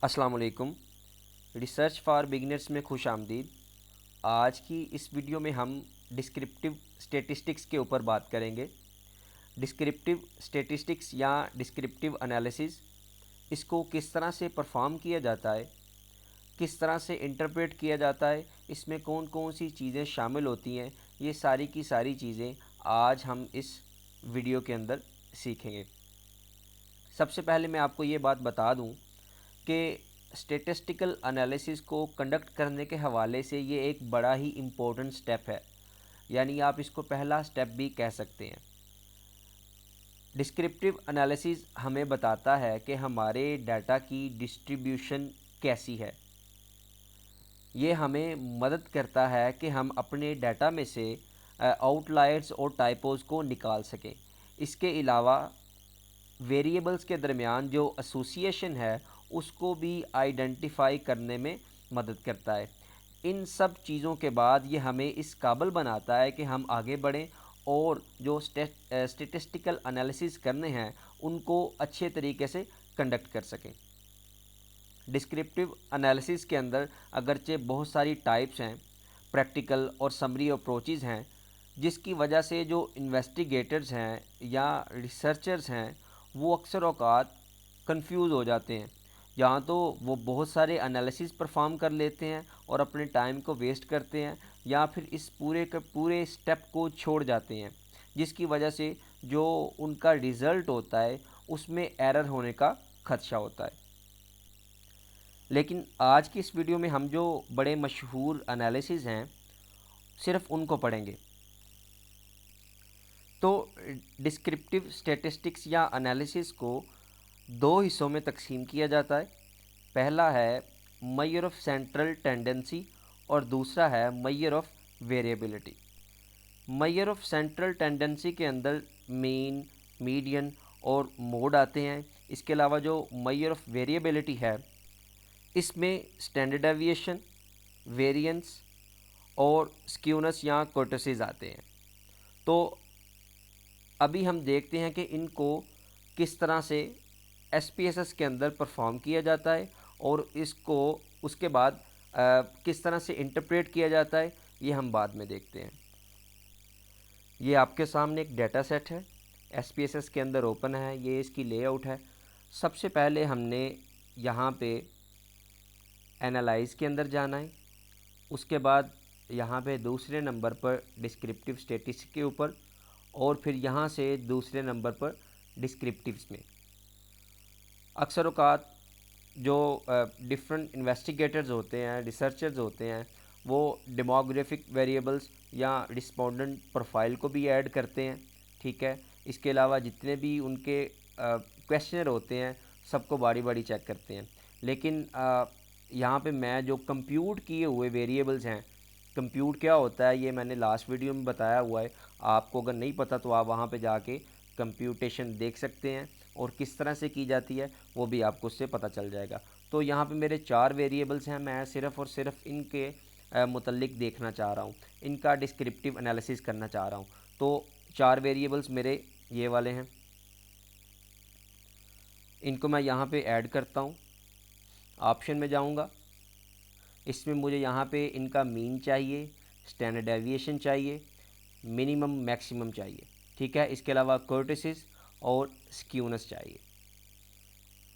अस्सलाम वालेकुम। Research for beginners में खुश आमदीद। आज की इस वीडियो में हम डिस्क्रिप्टिव स्टैटिस्टिक्स के ऊपर बात करेंगे। डिस्क्रिप्टिव स्टैटिस्टिक्स या डिस्क्रिप्टिव एनालिसिस, इसको किस तरह से परफॉर्म किया जाता है, किस तरह से इंटरप्रेट किया जाता है, इसमें कौन कौन सी चीज़ें शामिल होती हैं, ये सारी की सारी चीज़ें आज हम इस वीडियो के अंदर सीखेंगे। सबसे पहले मैं आपको ये बात बता दूं कि स्टैटिस्टिकल एनालिसिस को कंडक्ट करने के हवाले से ये एक बड़ा ही इम्पोर्टेंट स्टेप है, यानी आप इसको पहला स्टेप भी कह सकते हैं। डिस्क्रिप्टिव एनालिसिस हमें बताता है कि हमारे डाटा की डिस्ट्रीब्यूशन कैसी है। ये हमें मदद करता है कि हम अपने डाटा में से आउटलायर्स और टाइपोज़ को निकाल सकें। इसके अलावा वेरिएबल्स के दरमियान जो एसोसिएशन है उसको भी आइडेंटिफाई करने में मदद करता है। इन सब चीज़ों के बाद ये हमें इस काबिल बनाता है कि हम आगे बढ़ें और जो स्टैटिस्टिकल एनालिसिस करने हैं उनको अच्छे तरीके से कंडक्ट कर सकें। डिस्क्रिप्टिव एनालिसिस के अंदर अगरचे बहुत सारी टाइप्स हैं, प्रैक्टिकल और समरी अप्रोचेज़ हैं, जिसकी वजह से जो इन्वेस्टिगेटर्स हैं या रिसर्चर्स हैं वो अक्सर औक़ात कंफ्यूज हो जाते हैं। यहाँ तो वो बहुत सारे एनालिसिस परफॉर्म कर लेते हैं और अपने टाइम को वेस्ट करते हैं, या फिर इस पूरे के पूरे स्टेप को छोड़ जाते हैं, जिसकी वजह से जो उनका रिज़ल्ट होता है उसमें एरर होने का खदशा होता है। लेकिन आज की इस वीडियो में हम जो बड़े मशहूर एनालिसिस हैं सिर्फ उनको पढ़ेंगे। तो डिस्क्रिप्टिव स्टैटिस्टिक्स या एनालिसिस को दो हिस्सों में तकसीम किया जाता है। पहला है मेजर ऑफ सेंट्रल टेंडेंसी और दूसरा है measure of variability. Measure of central tendency के अंदर मीन, मीडियन और मोड आते हैं। इसके अलावा जो मेजर ऑफ वेरिएबिलिटी है इसमें स्टैंडर्ड डेविएशन, वेरिएंस और स्क्यूनेस या कर्टसीज आते हैं। तो अभी हम देखते हैं कि इनको किस तरह से एसपीएसएस के अंदर परफॉर्म किया जाता है और इसको उसके बाद किस तरह से इंटरप्रेट किया जाता है, ये हम बाद में देखते हैं। ये आपके सामने एक डेटा सेट है, एसपीएसएस के अंदर ओपन है, ये इसकी लेआउट है। सबसे पहले हमने यहाँ पे एनालाइज के अंदर जाना है, उसके बाद यहाँ पे दूसरे नंबर पर डिस्क्रिप्टिव स्टैटिस्टिक्स के ऊपर, और फिर यहाँ से दूसरे नंबर पर डिस्क्रिप्टिव्स में। अक्सर औक़ात जो डिफरेंट इन्वेस्टिगेटर्स होते हैं, रिसर्चर्स होते हैं, वो डेमोग्राफिक वेरिएबल्स या रिस्पोंडेंट प्रोफाइल को भी ऐड करते हैं, ठीक है। इसके अलावा जितने भी उनके क्वेश्चनर होते हैं सबको बारी बारी चेक करते हैं। लेकिन यहाँ पे मैं जो कंप्यूट किए हुए वेरिएबल्स हैं, कंप्यूट क्या होता है ये मैंने लास्ट वीडियो में बताया हुआ है। आपको अगर नहीं पता तो आप वहाँ पे जाके कंप्यूटेशन देख सकते हैं और किस तरह से की जाती है वो भी आपको उससे पता चल जाएगा। तो यहाँ पे मेरे 4 वेरिएबल्स हैं, मैं सिर्फ़ और सिर्फ इनके मुतल्लिक देखना चाह रहा हूँ, इनका डिस्क्रिप्टिव एनालिसिस करना चाह रहा हूँ। तो 4 वेरिएबल्स मेरे ये वाले हैं, इनको मैं यहाँ पे ऐड करता हूँ। ऑप्शन में जाऊँगा, इसमें मुझे यहाँ पे इनका मीन चाहिए, स्टैंडर्ड डेविएशन चाहिए, मिनिमम मैक्सिमम चाहिए, ठीक है। इसके अलावा कर्टिसिस और स्क्यूनेस चाहिए।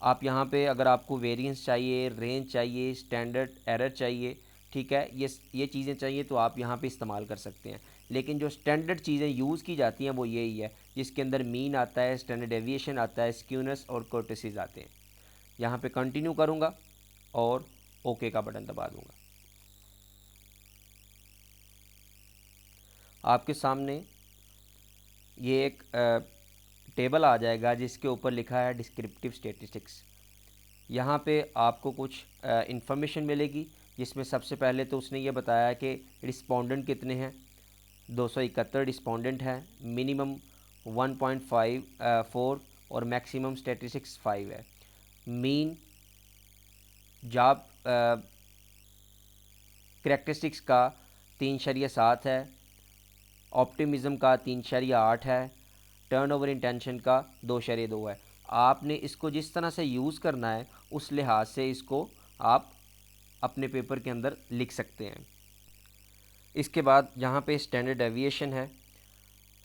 आप यहाँ पे अगर आपको वेरिएंस चाहिए, रेंज चाहिए, स्टैंडर्ड एरर चाहिए, ठीक है, ये चीज़ें चाहिए तो आप यहाँ पे इस्तेमाल कर सकते हैं। लेकिन जो स्टैंडर्ड चीज़ें यूज़ की जाती हैं वो यही है, जिसके अंदर मीन आता है, स्टैंडर्ड डेविएशन आता है, स्क्यूनेस और कर्टिसिस आते हैं। यहाँ पे कंटिन्यू करूँगा और ओके का बटन दबा दूँगा। आपके सामने ये एक टेबल आ जाएगा जिसके ऊपर लिखा है डिस्क्रिप्टिव स्टैटिस्टिक्स। यहाँ पे आपको कुछ इन्फॉर्मेशन मिलेगी, जिसमें सबसे पहले तो उसने ये बताया कि रिस्पोंडेंट कितने हैं, 271 रिस्पोंडेंट हैं, मिनिमम 1.54 और मैक्सिमम स्टैटिस्टिक्स 5 है। मीन जॉब करैक्टरिस्टिक्स का 3.7 है, ऑप्टिमिज़म का 3.8 है, टर्नओवर इंटेंशन का 2.2 है। आपने इसको जिस तरह से यूज़ करना है उस लिहाज से इसको आप अपने पेपर के अंदर लिख सकते हैं। इसके बाद यहाँ पे स्टैंडर्ड डेविएशन है।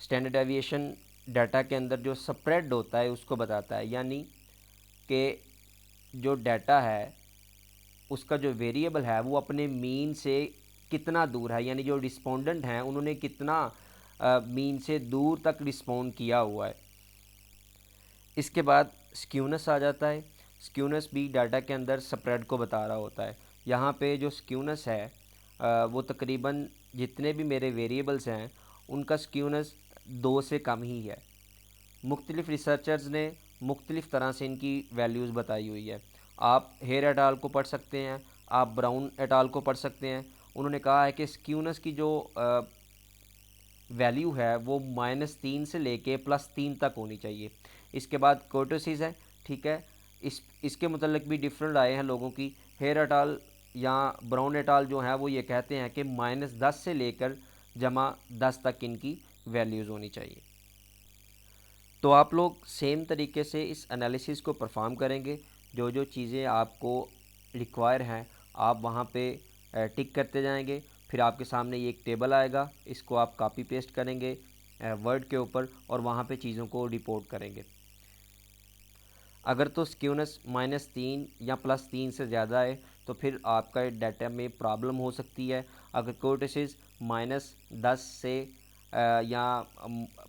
स्टैंडर्ड डेविएशन डाटा के अंदर जो स्प्रेड होता है उसको बताता है, यानी कि जो डाटा है उसका जो वेरिएबल है वो अपने मीन से कितना दूर है, यानी जो रिस्पोंडेंट हैं उन्होंने कितना मीन से दूर तक रिस्पोंड किया हुआ है। इसके बाद स्क्यूनेस आ जाता है। स्क्यूनेस भी डाटा के अंदर स्प्रेड को बता रहा होता है। यहाँ पे जो स्क्यूनेस है वो तकरीबन जितने भी मेरे वेरिएबल्स हैं उनका स्क्यूनेस 2 से कम ही है। मुख्तलिफ़ रिसर्चर्स ने मुख्तलिफ़ तरह से इनकी वैल्यूज़ बताई हुई है। आप हेयर एट आल को पढ़ सकते हैं, आप ब्राउन एट आल को पढ़ सकते हैं। उन्होंने कहा है कि स्क्यूनेस की जो वैल्यू है वो -3 से लेके +3 तक होनी चाहिए। इसके बाद कोर्टोसिस है, ठीक है। इसके मतलब भी डिफरेंट आए हैं लोगों की। हेयर एट आल या ब्राउन एट आल जो है वो ये कहते हैं कि -10 से लेकर +10 तक इनकी वैल्यूज़ होनी चाहिए। तो आप लोग सेम तरीके से इस एनालिसिस को परफॉर्म करेंगे। जो जो चीज़ें आपको रिक्वायर हैं आप वहाँ पे टिक करते जाएंगे। फिर आपके सामने ये एक टेबल आएगा, इसको आप कॉपी पेस्ट करेंगे वर्ड के ऊपर और वहाँ पे चीज़ों को रिपोर्ट करेंगे। अगर तो स्क्यूनेस -3 या +3 से ज़्यादा है तो फिर आपका डाटा में प्रॉब्लम हो सकती है। अगर कोर्टेसिस -10 से या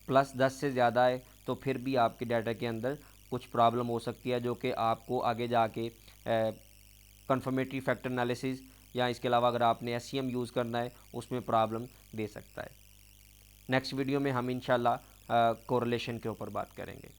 +10 से ज़्यादा है तो फिर भी आपके डाटा के अंदर कुछ प्रॉब्लम हो सकती है, जो कि आपको आगे जाके कन्फर्मेटरी फैक्टर एनालिसिस या इसके अलावा अगर आपने एससीएम यूज़ करना है उसमें प्रॉब्लम दे सकता है। नेक्स्ट वीडियो में हम इंशाल्लाह कोरिलेशन के ऊपर बात करेंगे।